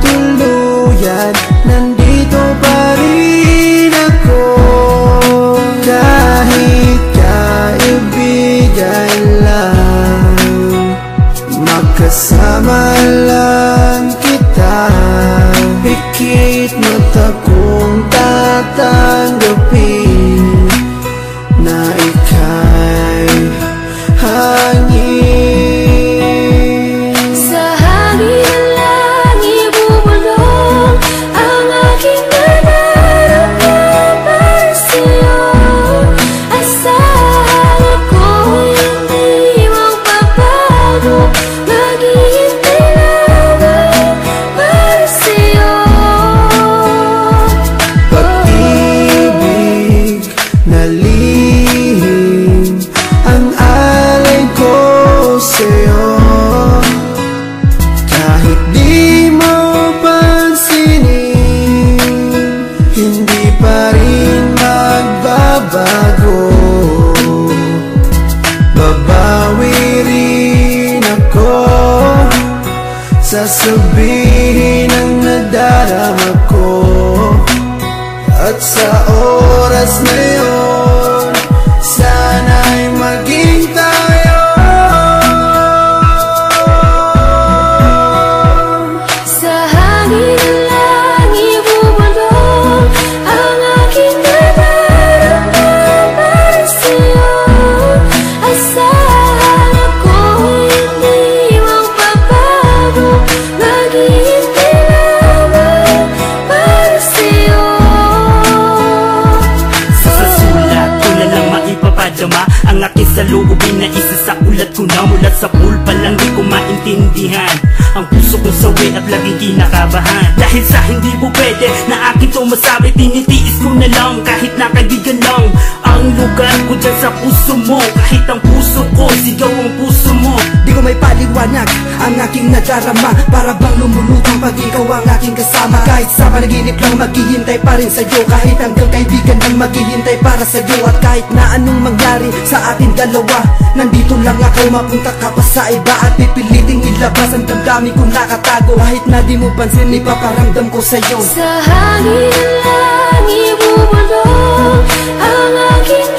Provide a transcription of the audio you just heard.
tuluyan, nandito pa rin ako. Kahit kaibigan lang, makasama lang kita. Pikit mata kong tatanggapin na ika'y hangin. Sa hangin lang ibubulong ang aking nararamdaman para sa'yo. Asahan ako'y hindi magbabago, maghihintay lamang para sa'yo. Pag-ibig na lihim ang alay ko sa'yo. Kahit di mo pansinin, hindi pa rin magbabago. Babawi rin ako, sasabihin ang nadarama ko. At sa oras na yun, sana'y maging tayo. Sa hangin lang ibubulong ang aking nararamdaman para sa'yo. Asahan ako'y hindi magbabago, maghihintay lamang para sa'yo. Sa sulat ko na lang maipapadama ang aking saloobin na isa sa ulat ko na. Mula sa pool pa lang di ko maintindihan ang puso kong sawi at laging kinakabahan. Dahil sa hindi po pwede na akin to masabi, tinitiis ko na lang kahit na kaibigan lang ang lugar ko dyan sa puso mo. Kahit ang puso ko, sigaw ang puso mo. Di ko may paliwanag ang aking nadarama, para bang lumulutang pag ikaw ang aking kasama. Kahit sa panaginip lang maghihintay pa rin sa'yo, kahit hanggang kaibigan lang maghihintay para sa'yo. At kahit na anong mangyari sa ating dalawa, nandito lang ako, mapunta ka pa sa iba at pipiliting ilabas ang damdamin kong nakatago. Kahit na di mo pansin, ipaparamdam ko sa'yo. Sa hangin lang ibubulong ang aking